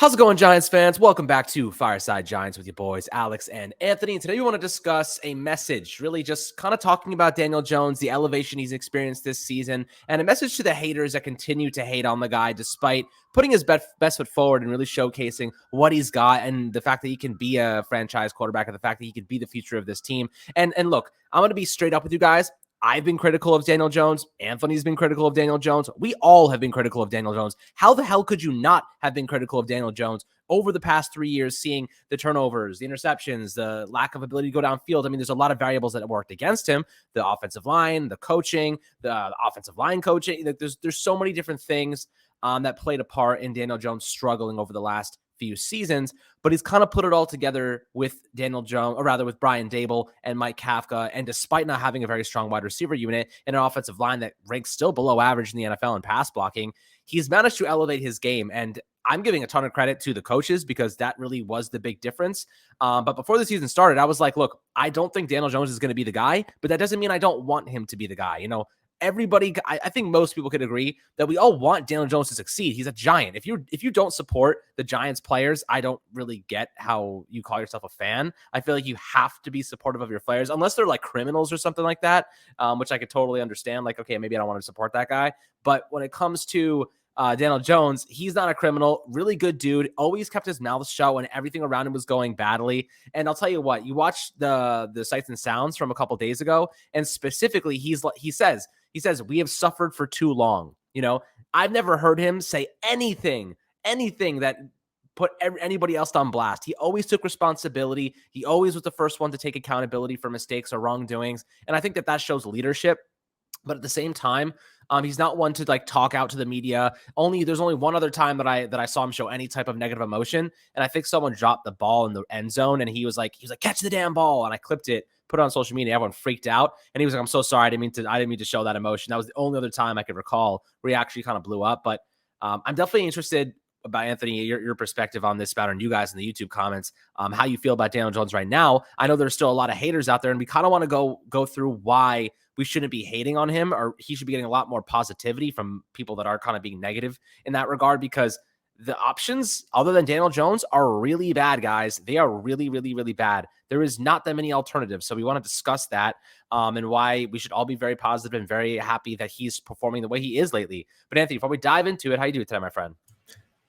How's it going, Giants fans? Welcome back to Fireside Giants with your boys, Alex and Anthony. And today we want to discuss a message, really just kind of talking about Daniel Jones, the elevation he's experienced this season, and a message to the haters that continue to hate on the guy despite putting his best foot forward and really showcasing what he's got and the fact that he can be a franchise quarterback and the fact that he could be the future of this team. And look, I'm going to be straight up with you guys. I've been critical of Daniel Jones. Anthony's been critical of Daniel Jones. We all have been critical of Daniel Jones. How the hell could you not have been critical of Daniel Jones over the past 3 years, seeing the turnovers, the interceptions, the lack of ability to go downfield? I mean, there's a lot of variables that worked against him. The offensive line, the coaching, the offensive line coaching. There's so many different things that played a part in Daniel Jones struggling over the last few seasons, but he's kind of put it all together with Daniel Jones, or rather with Brian Daboll and Mike Kafka. And despite not having a very strong wide receiver unit and an offensive line that ranks still below average in the NFL in pass blocking, he's managed to elevate his game. And I'm giving a ton of credit to the coaches because that really was the big difference. But before the season started, I was like, look, I don't think Daniel Jones is going to be the guy, but that doesn't mean I don't want him to be the guy. You know, everybody, I think most people could agree that we all want Daniel Jones to succeed. He's a Giant. If you don't support the Giants players, I don't really get how you call yourself a fan. I feel like you have to be supportive of your players, unless they're like criminals or something like that, which I could totally understand. Like, okay, maybe I don't want to support that guy. But when it comes to Daniel Jones, he's not a criminal, really good dude, always kept his mouth shut when everything around him was going badly. And I'll tell you what, you watch the Sights and Sounds from a couple days ago, and specifically he says, we have suffered for too long. You know, I've never heard him say anything that put anybody else on blast. He always took responsibility. He always was the first one to take accountability for mistakes or wrongdoings. And I think that shows leadership. But at the same time, he's not one to like talk out to the media. There's only one other time that I saw him show any type of negative emotion, and I think someone dropped the ball in the end zone, and he was like, catch the damn ball, and I clipped it, put it on social media. Everyone freaked out, and he was like, I'm so sorry, I didn't mean to show that emotion. That was the only other time I could recall where he actually kind of blew up. But I'm definitely interested about, Anthony, your perspective on this matter, and you guys in the YouTube comments, how you feel about Daniel Jones right now. I know there's still a lot of haters out there, and we kind of want to go through why we shouldn't be hating on him, or he should be getting a lot more positivity from people that are kind of being negative in that regard, because the options other than Daniel Jones are really bad, guys. They are really, really, really bad. There is not that many alternatives. So we want to discuss that and why we should all be very positive and very happy that he's performing the way he is lately. But Anthony, before we dive into it, how you doing today, my friend?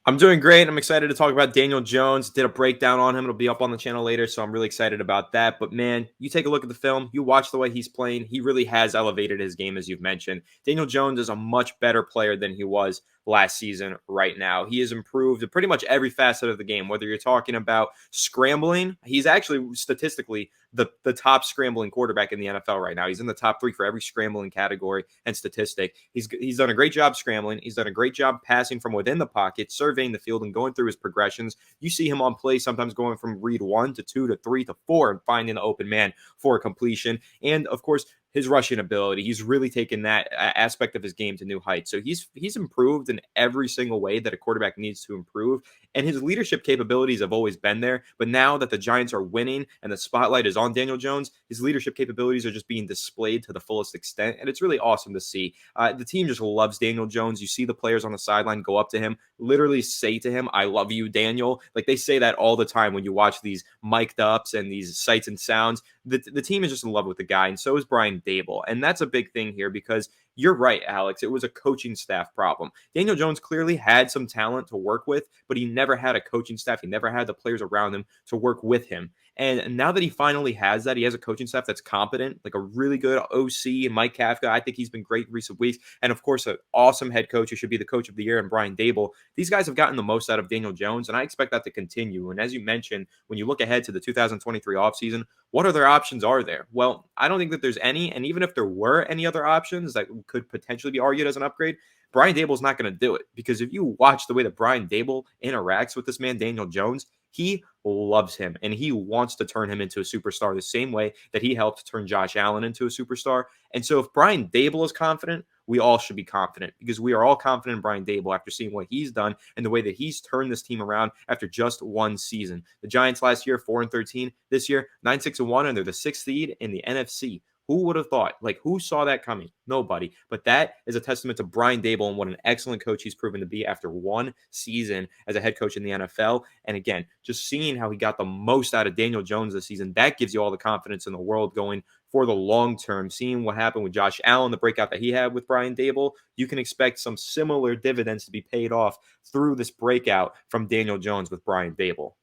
I'm doing great. I'm excited to talk about Daniel Jones. Did a breakdown on him. It'll be up on the channel later, so I'm really excited about that. But, man, you take a look at the film. You watch the way he's playing. He really has elevated his game, as you've mentioned. Daniel Jones is a much better player than he was last season right now. He has improved in pretty much every facet of the game, whether you're talking about scrambling. He's actually statistically the top scrambling quarterback in the NFL right now. He's in the top 3 for every scrambling category and statistic. He's done a great job scrambling. He's done a great job passing from within the pocket, surveying the field and going through his progressions. You see him on play sometimes going from read 1 to 2 to 3 to 4 and finding the open man for a completion. And, of course, his rushing ability. He's really taken that aspect of his game to new heights. So he's improved in every single way that a quarterback needs to improve. And his leadership capabilities have always been there. But now that the Giants are winning and the spotlight is on Daniel Jones, his leadership capabilities are just being displayed to the fullest extent. And it's really awesome to see. The team just loves Daniel Jones. You see the players on the sideline go up to him, literally say to him, I love you, Daniel. Like, they say that all the time when you watch these mic'd ups and these sights and sounds. The team is just in love with the guy, and so is Brian Daboll. And that's a big thing here, because you're right, Alex. It was a coaching staff problem. Daniel Jones clearly had some talent to work with, but he never had a coaching staff. He never had the players around him to work with him. And now that he finally has that, he has a coaching staff that's competent, like a really good OC and Mike Kafka. I think he's been great in recent weeks. And, of course, an awesome head coach who should be the coach of the year, and Brian Daboll. These guys have gotten the most out of Daniel Jones, and I expect that to continue. And as you mentioned, when you look ahead to the 2023 offseason, what other options are there? Well, I don't think that there's any. And even if there were any other options that could potentially be argued as an upgrade, Brian Daboll's not going to do it. Because if you watch the way that Brian Daboll interacts with this man, Daniel Jones, he loves him and he wants to turn him into a superstar the same way that he helped turn Josh Allen into a superstar. And so if Brian Daboll is confident, we all should be confident, because we are all confident in Brian Daboll after seeing what he's done and the way that he's turned this team around after just one season. The Giants last year, 4-13. This year, 9-6-1, and they're the 6th seed in the NFC. Who would have thought? Like, who saw that coming? Nobody. But that is a testament to Brian Daboll and what an excellent coach he's proven to be after one season as a head coach in the NFL. And again, just seeing how he got the most out of Daniel Jones this season, that gives you all the confidence in the world going for the long term. Seeing what happened with Josh Allen, the breakout that he had with Brian Daboll, you can expect some similar dividends to be paid off through this breakout from Daniel Jones with Brian Daboll.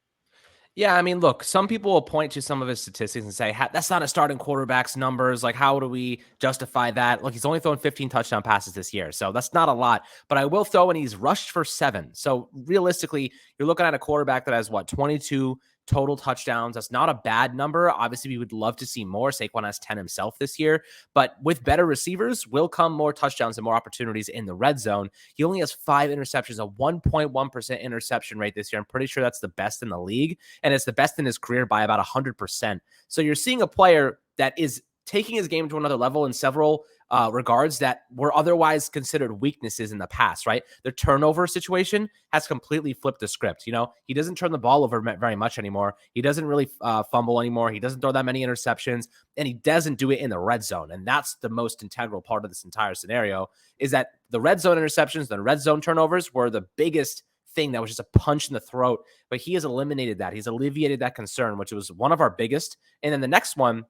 Yeah, I mean, look, some people will point to some of his statistics and say, that's not a starting quarterback's numbers. Like, how do we justify that? Look, he's only thrown 15 touchdown passes this year, so that's not a lot. But I will throw in he's rushed for 7. So realistically, you're looking at a quarterback that has, 22 total touchdowns. That's not a bad number. Obviously, we would love to see more. Saquon has 10 himself this year. But with better receivers will come more touchdowns and more opportunities in the red zone. He only has 5 interceptions, a 1.1% interception rate this year. I'm pretty sure that's the best in the league. And it's the best in his career by about 100%. So you're seeing a player that is taking his game to another level in several regards that were otherwise considered weaknesses in the past, right? The turnover situation has completely flipped the script. He doesn't turn the ball over very much anymore. He doesn't really fumble anymore. He doesn't throw that many interceptions, and he doesn't do it in the red zone. And that's the most integral part of this entire scenario, is that the red zone interceptions, the red zone turnovers were the biggest thing that was just a punch in the throat, but he has eliminated that. He's alleviated that concern, which was one of our biggest. And then the next one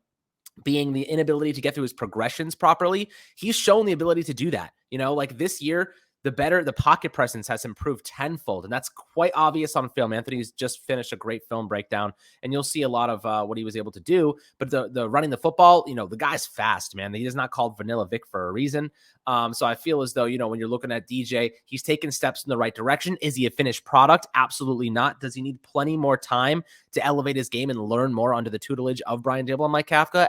being the inability to get through his progressions properly. He's shown the ability to do that. Like this year, the pocket presence has improved tenfold, and that's quite obvious on film. Anthony's just finished a great film breakdown, and you'll see a lot of what he was able to do. But the running the football, the guy's fast, man. He is not called Vanilla Vic for a reason. So I feel as though, when you're looking at DJ, he's taken steps in the right direction. Is he a finished product? Absolutely not. Does he need plenty more time to elevate his game and learn more under the tutelage of Brian Daboll and Mike Kafka?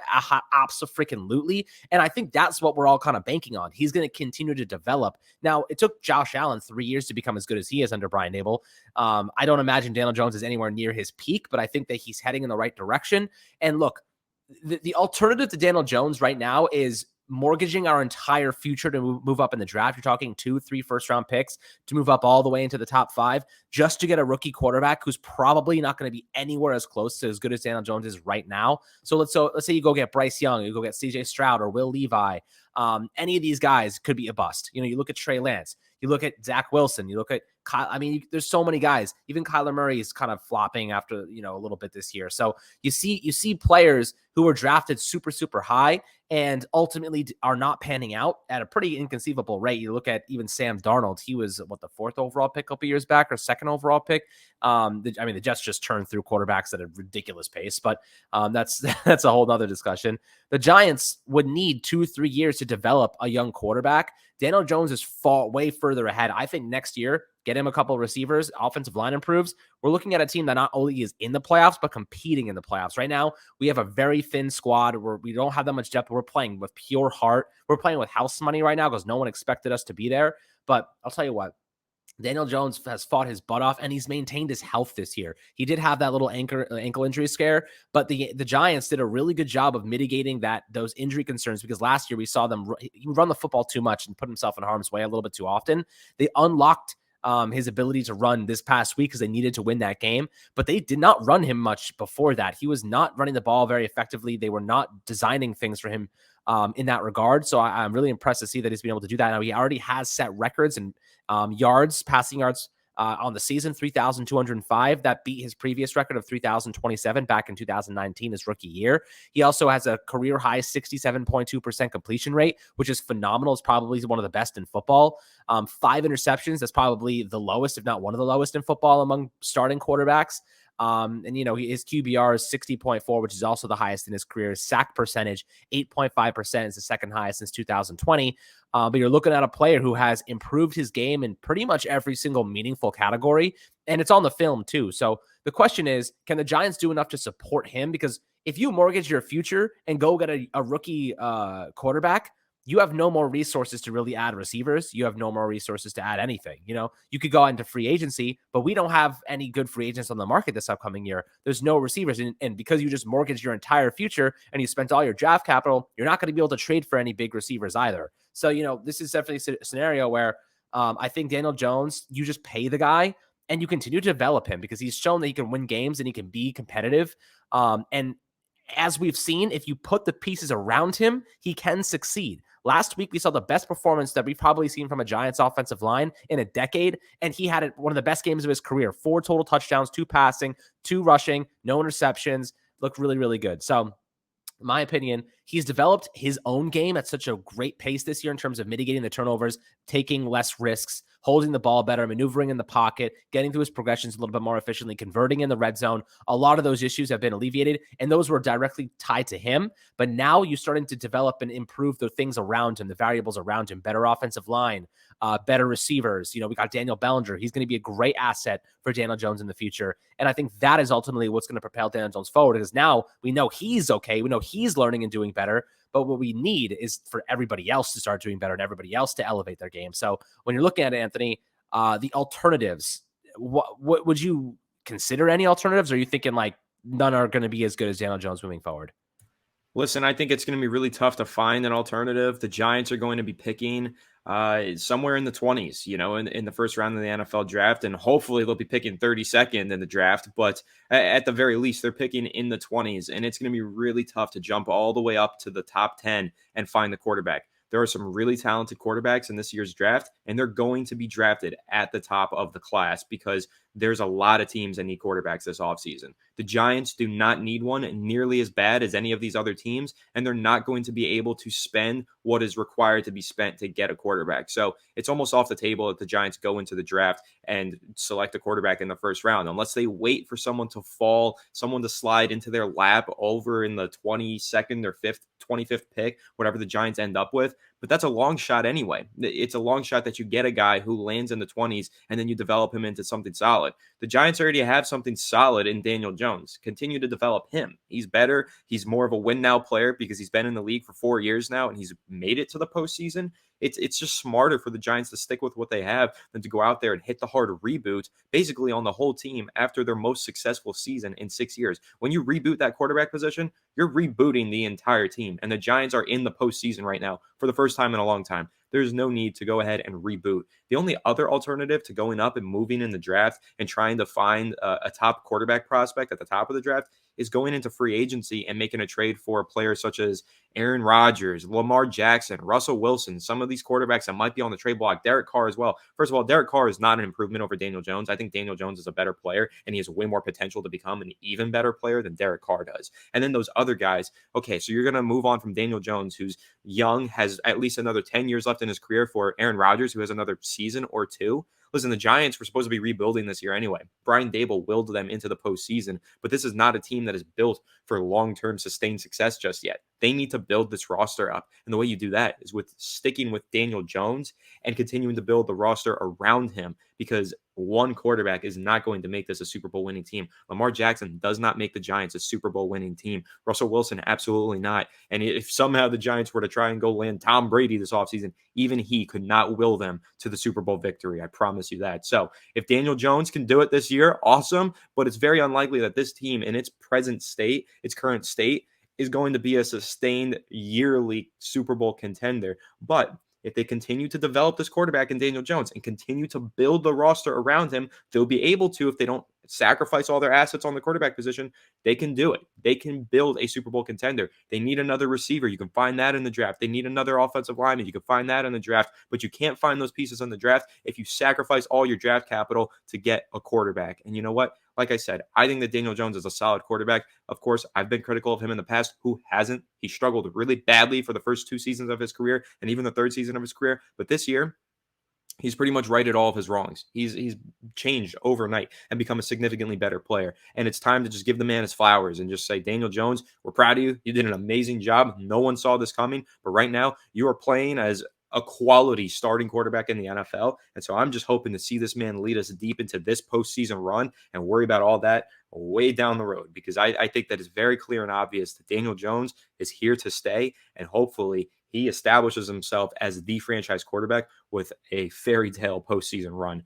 Absolutely. And I think that's what we're all kind of banking on. He's going to continue to develop. Now, it took Josh Allen 3 years to become as good as he is under Brian Daboll. I don't imagine Daniel Jones is anywhere near his peak, but I think that he's heading in the right direction. And look, the alternative to Daniel Jones right now is mortgaging our entire future to move up in the draft. You're talking 2-3 first-round picks to move up all the way into the top 5 just to get a rookie quarterback who's probably not going to be anywhere as close to as good as Daniel Jones is right now. So let's say you go get Bryce Young, you go get CJ Stroud or Will Levi. Any of these guys could be a bust. You look at Trey Lance, you look at Zach Wilson, you look at Kyle. I mean, there's so many guys. Even Kyler Murray is kind of flopping after, a little bit this year. So you see players who were drafted super, super high and ultimately are not panning out at a pretty inconceivable rate. You look at even Sam Darnold. He was the 4th overall pick a couple years back or 2nd overall pick. The Jets just turned through quarterbacks at a ridiculous pace, but that's a whole nother discussion. The Giants would need 2-3 years to develop a young quarterback. Daniel Jones is way further ahead. I think next year, get him a couple of receivers, offensive line improves. We're looking at a team that not only is in the playoffs, but competing in the playoffs. Right now, we have a very thin squad where we don't have that much depth. We're playing with pure heart. We're playing with house money right now because no one expected us to be there. But I'll tell you what, Daniel Jones has fought his butt off, and he's maintained his health this year. He did have that little ankle injury scare, but the Giants did a really good job of mitigating those injury concerns, because last year we saw he run the football too much and put himself in harm's way a little bit too often. They unlocked his ability to run this past week because they needed to win that game, but they did not run him much before that. He was not running the ball very effectively. They were not designing things for him in that regard. So I'm really impressed to see that he's been able to do that. Now, he already has set records in passing yards on the season, 3,205. That beat his previous record of 3,027 back in 2019, his rookie year. He also has a career high 67.2% completion rate, which is phenomenal. It's probably one of the best in football. 5 interceptions. That's probably the lowest, if not one of the lowest in football among starting quarterbacks. His QBR is 60.4, which is also the highest in his career. Sack percentage, 8.5% is the second highest since 2020. But you're looking at a player who has improved his game in pretty much every single meaningful category, and it's on the film too. So the question is, can the Giants do enough to support him? Because if you mortgage your future and go get a rookie quarterback, you have no more resources to really add receivers. You have no more resources to add anything. You could go into free agency, but we don't have any good free agents on the market this upcoming year. There's no receivers. And because you just mortgaged your entire future and you spent all your draft capital, you're not going to be able to trade for any big receivers either. So, this is definitely a scenario where I think Daniel Jones, you just pay the guy and you continue to develop him because he's shown that he can win games and he can be competitive. And as we've seen, if you put the pieces around him, he can succeed. Last week, we saw the best performance that we've probably seen from a Giants offensive line in a decade, and he had one of the best games of his career. 4 total touchdowns, 2 passing, 2 rushing, no interceptions. Looked really, really good. So, in my opinion, he's developed his own game at such a great pace this year in terms of mitigating the turnovers, taking less risks, holding the ball better, maneuvering in the pocket, getting through his progressions a little bit more efficiently, converting in the red zone. A lot of those issues have been alleviated, and those were directly tied to him. But now you're starting to develop and improve the things around him, the variables around him, better offensive line, better receivers. We got Daniel Bellinger. He's going to be a great asset for Daniel Jones in the future. And I think that is ultimately what's going to propel Daniel Jones forward, because now we know he's okay. We know he's learning and doing better. But what we need is for everybody else to start doing better and everybody else to elevate their game. So when you're looking at it, Anthony, the alternatives, what would you consider any alternatives? Or are you thinking like none are going to be as good as Daniel Jones moving forward? Listen, I think it's going to be really tough to find an alternative. The Giants are going to be picking somewhere in the 20s, in the first round of the NFL draft. And hopefully they'll be picking 32nd in the draft. But at the very least, they're picking in the 20s. And it's going to be really tough to jump all the way up to the top 10 and find the quarterback. There are some really talented quarterbacks in this year's draft, and they're going to be drafted at the top of the class because there's a lot of teams that need quarterbacks this offseason. The Giants do not need one nearly as bad as any of these other teams, and they're not going to be able to spend what is required to be spent to get a quarterback. So it's almost off the table that the Giants go into the draft and select a quarterback in the first round, unless they wait for someone to fall, someone to slide into their lap over in the 22nd or 25th pick, whatever the Giants end up with. But that's a long shot anyway. It's a long shot that you get a guy who lands in the 20s and then you develop him into something solid. The Giants already have something solid in Daniel Jones. Continue to develop him. He's better. He's more of a win now player because he's been in the league for 4 years now and he's made it to the postseason. It's just smarter for the Giants to stick with what they have than to go out there and hit the hard reboot basically on the whole team after their most successful season in 6 years. When you reboot that quarterback position, you're rebooting the entire team. And the Giants are in the postseason right now for the first time in a long time. There's no need to go ahead and reboot. The only other alternative to going up and moving in the draft and trying to find a top quarterback prospect at the top of the draft is going into free agency and making a trade for players such as Aaron Rodgers, Lamar Jackson, Russell Wilson, some of these quarterbacks that might be on the trade block, Derek Carr as well. First of all, Derek Carr is not an improvement over Daniel Jones. I think Daniel Jones is a better player, and he has way more potential to become an even better player than Derek Carr does. And then those other guys, okay, so you're going to move on from Daniel Jones, who's young, has at least another 10 years left in his career, for Aaron Rodgers, who has another season or two. Listen, the Giants were supposed to be rebuilding this year anyway. Brian Daboll willed them into the postseason, but this is not a team that is built for long-term sustained success just yet. They need to build this roster up. And the way you do that is with sticking with Daniel Jones and continuing to build the roster around him, because one quarterback is not going to make this a Super Bowl winning team. Lamar Jackson does not make the Giants a Super Bowl winning team. Russell Wilson, absolutely not. And if somehow the Giants were to try and go land Tom Brady this offseason, even he could not will them to the Super Bowl victory. I promise you that. So if Daniel Jones can do it this year, awesome. But it's very unlikely that this team in its present state, its current state, is going to be a sustained yearly Super Bowl contender. But if they continue to develop this quarterback in Daniel Jones and continue to build the roster around him, they'll be able to, if they don't sacrifice all their assets on the quarterback position, they can do it. They can build a Super Bowl contender. They need another receiver. You can find that in the draft. They need another offensive lineman. You can find that in the draft, but you can't find those pieces in the draft if you sacrifice all your draft capital to get a quarterback. And you know what? Like I said, I think that Daniel Jones is a solid quarterback. Of course, I've been critical of him in the past. Who hasn't? He struggled really badly for the first 2 seasons of his career and even the 3rd season of his career. But this year, he's pretty much righted all of his wrongs. He's changed overnight and become a significantly better player. And it's time to just give the man his flowers and just say, Daniel Jones, we're proud of you. You did an amazing job. No one saw this coming. But right now, you are playing as a quality starting quarterback in the NFL. And so I'm just hoping to see this man lead us deep into this postseason run and worry about all that way down the road, because I think that it's very clear and obvious that Daniel Jones is here to stay, and hopefully he establishes himself as the franchise quarterback with a fairy tale postseason run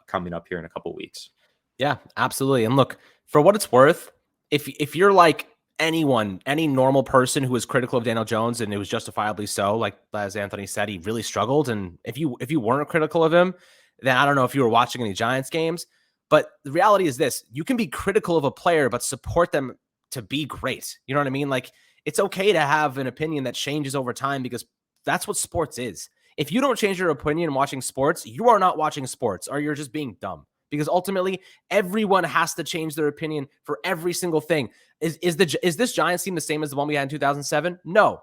coming up here in a couple weeks. Yeah, absolutely. And look, for what it's worth, if you're like anyone, any normal person who was critical of Daniel Jones, and it was justifiably so, like as Anthony said, he really struggled. And if you weren't critical of him, then I don't know if you were watching any Giants games. But the reality is this: you can be critical of a player, but support them to be great. You know what I mean? Like, it's okay to have an opinion that changes over time because that's what sports is. If you don't change your opinion watching sports, you are not watching sports, or you're just being dumb. Because ultimately, everyone has to change their opinion for every single thing. Is this Giants team the same as the one we had in 2007? No.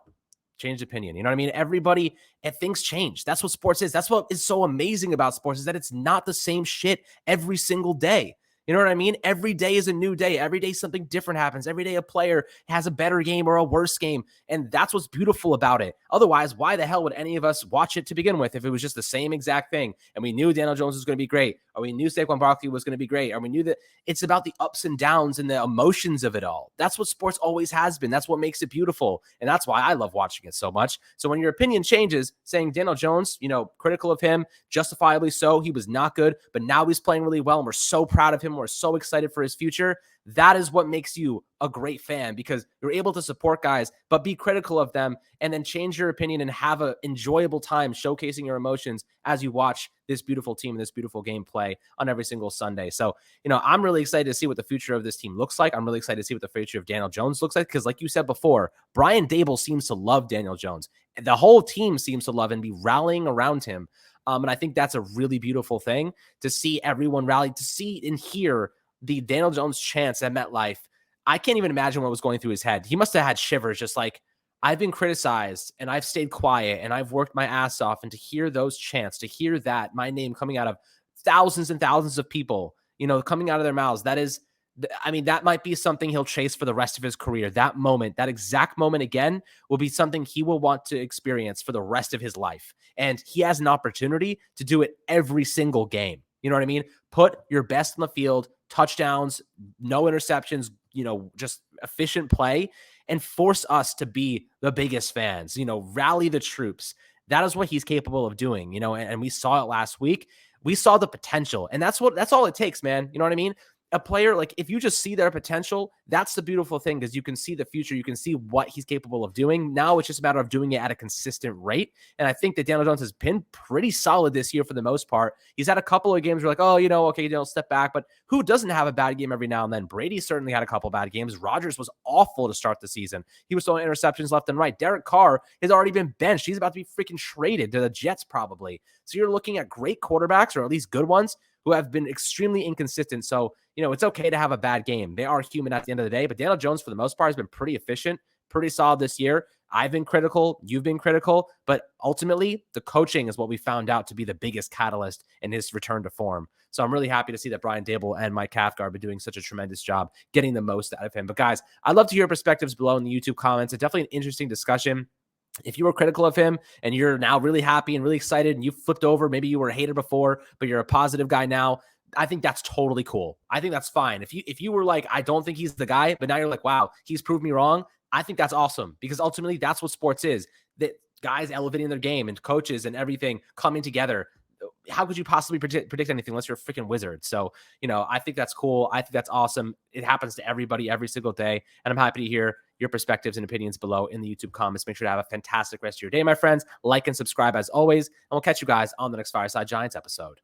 Changed opinion. You know what I mean? Everybody, and things change. That's what sports is. That's what is so amazing about sports, is that it's not the same shit every single day. You know what I mean? Every day is a new day. Every day something different happens. Every day a player has a better game or a worse game. And that's what's beautiful about it. Otherwise, why the hell would any of us watch it to begin with if it was just the same exact thing and we knew Daniel Jones was going to be great, or we knew Saquon Barkley was going to be great, or we knew that it's about the ups and downs and the emotions of it all. That's what sports always has been. That's what makes it beautiful. And that's why I love watching it so much. So when your opinion changes, saying Daniel Jones, critical of him, justifiably so, he was not good, but now he's playing really well and we're so proud of him. We're so excited for his future. That is what makes you a great fan, because you're able to support guys, but be critical of them and then change your opinion and have an enjoyable time showcasing your emotions as you watch this beautiful team and this beautiful game play on every single Sunday. So, I'm really excited to see what the future of this team looks like. I'm really excited to see what the future of Daniel Jones looks like, because like you said before, Brian Daboll seems to love Daniel Jones. The whole team seems to love and be rallying around him. And I think that's a really beautiful thing to see everyone rally, to see and hear the Daniel Jones chants at MetLife. I can't even imagine what was going through his head. He must have had shivers, just like, I've been criticized and I've stayed quiet and I've worked my ass off. And to hear those chants, to hear that, my name coming out of thousands and thousands of people, coming out of their mouths, that might be something he'll chase for the rest of his career. That moment, that exact moment again, will be something he will want to experience for the rest of his life. And he has an opportunity to do it every single game. You know what I mean? Put your best on the field, touchdowns, no interceptions, just efficient play, and force us to be the biggest fans, rally the troops. That is what he's capable of doing, and we saw it last week. We saw the potential, and that's all it takes, man. You know what I mean? A player, like, if you just see their potential, that's the beautiful thing, because you can see the future. You can see what he's capable of doing. Now it's just a matter of doing it at a consistent rate. And I think that Daniel Jones has been pretty solid this year for the most part. He's had a couple of games where like, oh, okay, step back. But who doesn't have a bad game every now and then? Brady certainly had a couple bad games. Rodgers was awful to start the season. He was throwing interceptions left and right. Derek Carr has already been benched. He's about to be freaking traded to the Jets probably. So you're looking at great quarterbacks, or at least good ones, who have been extremely inconsistent. So, it's okay to have a bad game. They are human at the end of the day. But Daniel Jones, for the most part, has been pretty efficient, pretty solid this year. I've been critical. You've been critical. But ultimately, the coaching is what we found out to be the biggest catalyst in his return to form. So I'm really happy to see that Brian Daboll and Mike Kafka have been doing such a tremendous job getting the most out of him. But guys, I'd love to hear your perspectives below in the YouTube comments. It's definitely an interesting discussion. If you were critical of him and you're now really happy and really excited and you flipped over, maybe you were a hater before, but you're a positive guy now, I think that's totally cool. I think that's fine. If you were like, I don't think he's the guy, but now you're like, wow, he's proved me wrong, I think that's awesome, because ultimately that's what sports is. That guys elevating their game and coaches and everything coming together. How could you possibly predict anything unless you're a freaking wizard? So, I think that's cool. I think that's awesome. It happens to everybody every single day. And I'm happy to hear your perspectives and opinions below in the YouTube comments. Make sure to have a fantastic rest of your day, my friends. Like and subscribe as always. And we'll catch you guys on the next Fireside Giants episode.